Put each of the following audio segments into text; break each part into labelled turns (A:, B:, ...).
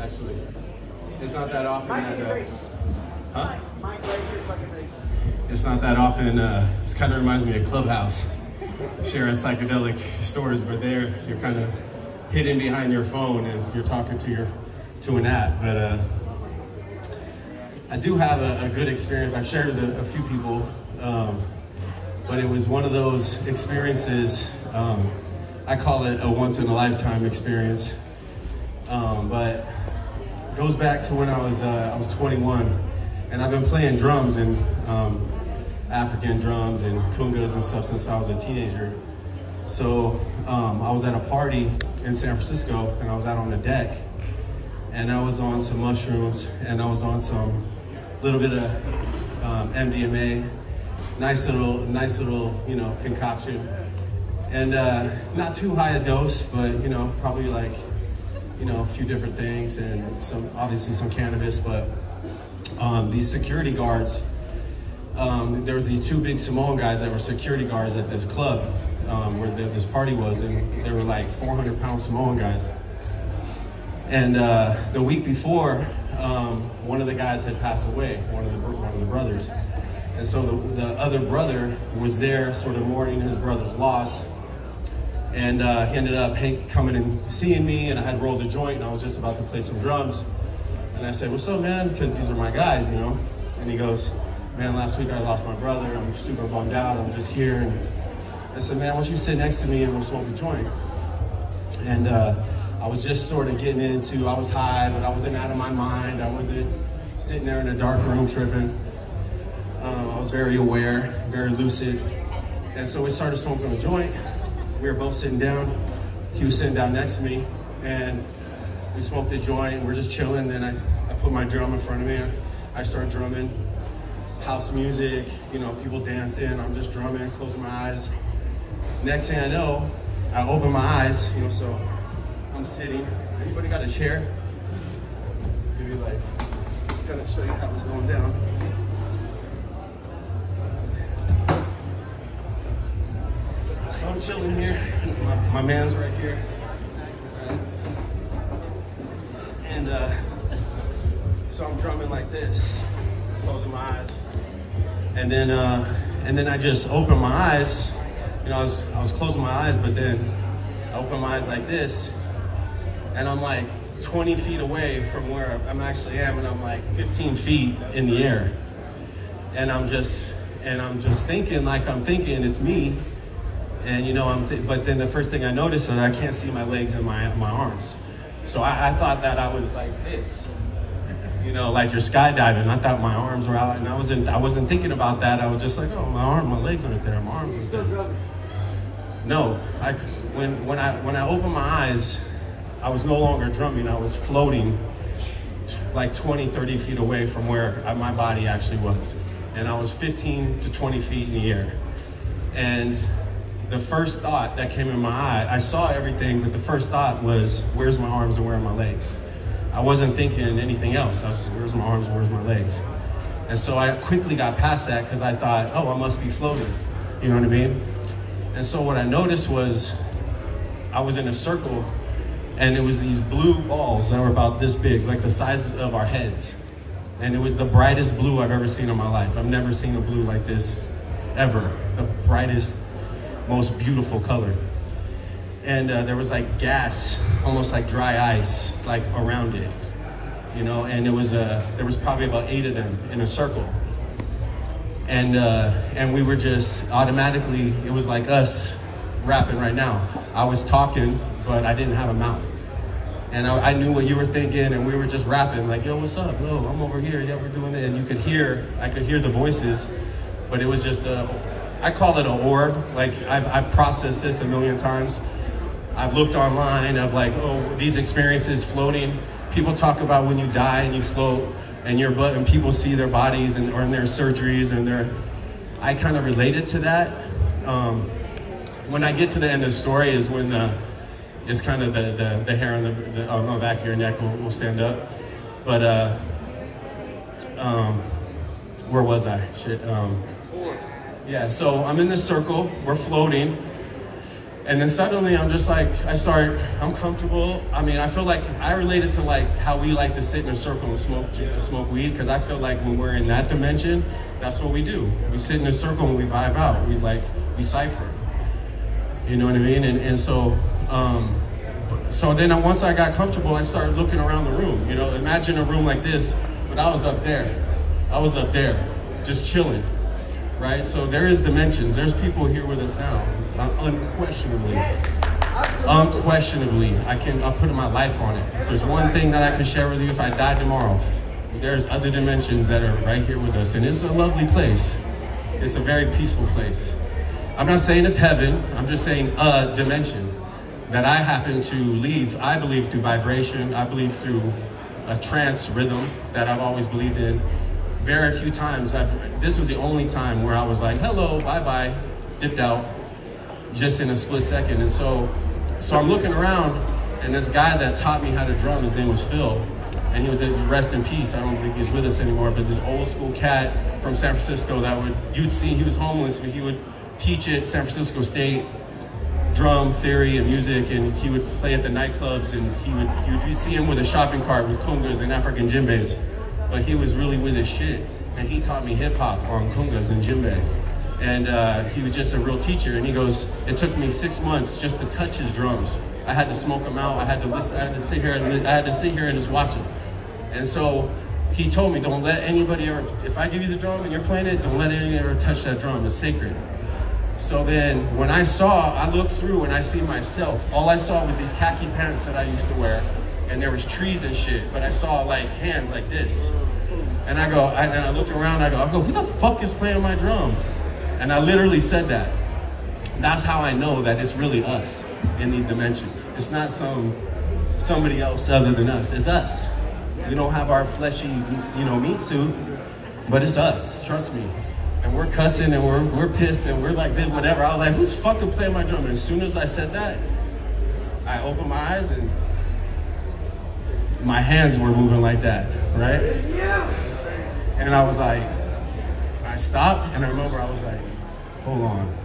A: actually. It's not that often that, huh? It's not that often, it kind of reminds me of Clubhouse, sharing psychedelic stories, but there you're kind of hidden behind your phone and you're talking to an app. But I do have a good experience. I've shared with a few people, but it was one of those experiences, I call it a once in a lifetime experience, but it goes back to when I was 21, and I've been playing drums and African drums and congas and stuff since I was a teenager. So I was at a party in San Francisco, and I was out on the deck, and I was on some mushrooms, and I was on some little bit of MDMA, nice little, you know, concoction, and not too high a dose, but you know, probably like, you know, a few different things, and obviously some cannabis. But these security guards, there was these two big Samoan guys that were security guards at this club where this party was, and they were like 400-pound Samoan guys. And the week before, one of the guys had passed away, one of the brothers. And so the other brother was there sort of mourning his brother's loss. And he ended up coming and seeing me, and I had rolled a joint, and I was just about to play some drums. And I said, "What's up, man?" Because these are my guys, you know? And he goes, "Man, last week I lost my brother. I'm super bummed out. I'm just here." And I said, "Man, why don't you sit next to me and we'll smoke a joint?" And I was just sort of getting into, I was high, but I wasn't out of my mind. I wasn't sitting there in a dark room tripping. I was very aware, very lucid. And so we started smoking a joint. We were both sitting down. He was sitting down next to me, and we smoked a joint. We're just chilling. Then I put my drum in front of me. I start drumming, house music, you know, people dancing. I'm just drumming, closing my eyes. Next thing I know, I open my eyes, you know, so I'm sitting. Anybody got a chair? Maybe like, gonna show you how it's going down. So I'm chilling here. My man's right here. And so I'm drumming like this, closing my eyes. And then I just open my eyes. You know, I was closing my eyes, but then I open my eyes like this, and I'm like 20 feet away from where I'm actually am, and I'm like 15 feet in the air. And I'm just thinking like I'm thinking it's me. And you know, but then the first thing I noticed is I can't see my legs and my arms. So I thought that I was like this, you know, like you're skydiving. I thought my arms were out, and I wasn't thinking about that. I was just like, oh, my legs aren't there, my arms aren't there. No, when I opened my eyes, I was no longer drumming. I was floating like 20, 30 feet away from where my body actually was. And I was 15 to 20 feet in the air. And the first thought that came in my eye, I saw everything, but the first thought was, where's my arms and where are my legs? I wasn't thinking anything else. I was just, where's my arms, where's my legs? And so I quickly got past that because I thought, oh, I must be floating. You know what I mean? And so what I noticed was I was in a circle, and it was these blue balls that were about this big, like the size of our heads. And it was the brightest blue I've ever seen in my life. I've never seen a blue like this, ever. The brightest, most beautiful color. And there was like gas, almost like dry ice, like around it, you know. And it was there was probably about 8 of them in a circle. And we were just automatically, it was like us rapping right now. I was talking, but I didn't have a mouth. And I knew what you were thinking, and we were just rapping like, yo, what's up? Yo, I'm over here. Yeah, we're doing it. And I could hear the voices, but it was just I call it an orb. Like I've processed this a million times. I've looked online of like, oh, these experiences floating. People talk about when you die and you float, and people see their bodies or in their surgeries, and I kind of related to that. When I get to the end of the story is when it's kind of the hair on the back of your neck will stand up. But where was I? Shit. Yeah, so I'm in this circle, we're floating, And then suddenly I'm just like, I'm comfortable. I mean, I feel like I related to like how we like to sit in a circle and smoke weed, because I feel like when we're in that dimension, that's what we do. We sit in a circle and we vibe out. We cipher. You know what I mean? And so, so then once I got comfortable, I started looking around the room. You know, imagine a room like this, but I was up there. I was up there, just chilling. Right? So there is dimensions. There's people here with us now. Unquestionably. Unquestionably. I'll put my life on it. If there's one thing that I can share with you if I die tomorrow, there's other dimensions that are right here with us. And it's a lovely place. It's a very peaceful place. I'm not saying it's heaven. I'm just saying a dimension that I happen to leave, I believe, through vibration. I believe through a trance rhythm that I've always believed in. Very few times, this was the only time where I was like, hello, bye-bye, dipped out, just in a split second. And so I'm looking around, and this guy that taught me how to drum, his name was Phil, and he was rest in peace. I don't think he's with us anymore, but this old school cat from San Francisco you'd see, he was homeless, but he would teach at San Francisco State, drum theory and music, and he would play at the nightclubs, and you'd see him with a shopping cart with congas and African djembes. But he was really with his shit, and he taught me hip hop on congas and djembe. And he was just a real teacher. And he goes, it took me 6 months just to touch his drums. I had to smoke them out. I had to listen. I had to sit here and just watch him. And so he told me, don't let anybody ever. If I give you the drum and you're playing it, don't let anybody ever touch that drum. It's sacred. So then when I looked through and I see myself. All I saw was these khaki pants that I used to wear. And there was trees and shit, but I saw like hands like this. And I looked around, I go, who the fuck is playing my drum? And I literally said that. That's how I know that it's really us in these dimensions. It's not somebody else other than us, it's us. We don't have our fleshy, meat suit, but it's us, trust me. And we're cussing and we're pissed and we're like, whatever. I was like, who's fucking playing my drum? And as soon as I said that, I opened my eyes and my hands were moving like that, right? And I was like, I stopped, and I remember I was like, hold on.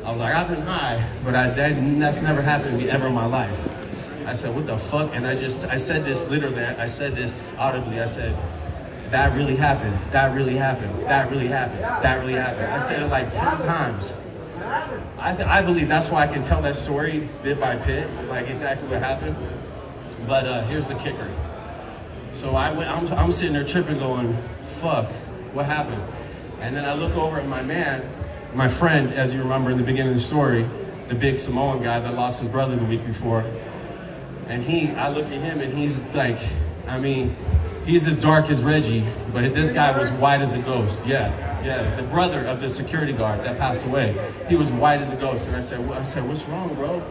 A: I was like, I've been high, but that's never happened to me ever in my life. I said, what the fuck? And I said this literally, I said this audibly, I said, that really happened, that really happened, that really happened, that really happened. I said it like 10 times. I believe that's why I can tell that story bit by bit, like exactly what happened. But here's the kicker. So I'm sitting there tripping going, fuck, what happened? And then I look over at my friend, as you remember in the beginning of the story, the big Samoan guy that lost his brother the week before. And I look at him and he's like, he's as dark as Reggie, but this guy was white as a ghost. Yeah, the brother of the security guard that passed away. He was white as a ghost. And I said, what's wrong, bro?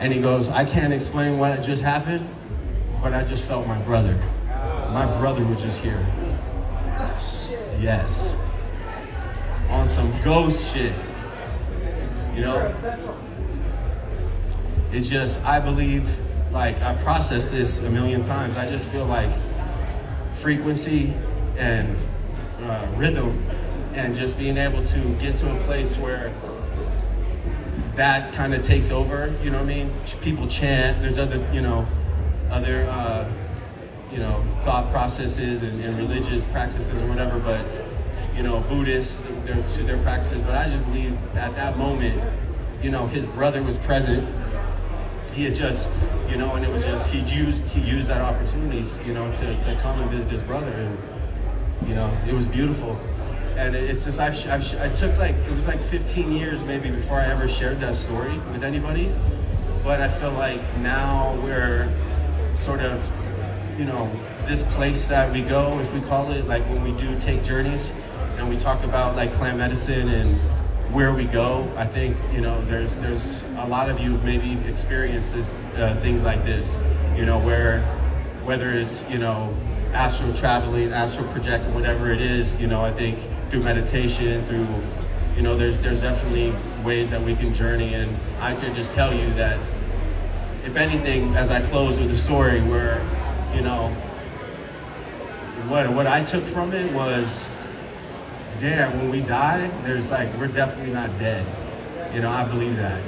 A: And he goes, I can't explain what just happened, but I just felt my brother. My brother was just here. Yes. On some ghost shit. It's just, I believe, like, I processed this a million times. I just feel like frequency and rhythm and just being able to get to a place where that kind of takes over, you know what I mean? People chant, there's other, thought processes and religious practices or whatever, but, Buddhists, their practices, but I just believe at that moment, his brother was present. He had just, and it was just, he used that opportunity, to come and visit his brother, and, it was beautiful. And it's just, I took it was like 15 years maybe before I ever shared that story with anybody. But I feel like now we're sort of, this place that we go, if we call it, like when we do take journeys and we talk about like plant medicine and where we go, I think, there's a lot of you maybe experienced things like this, where whether it's, astral traveling, astral projecting, whatever it is, I think through meditation, through, there's definitely ways that we can journey. And I could just tell you that, if anything, as I close with the story, where, what I took from it was, damn, when we die, we're definitely not dead. I believe that.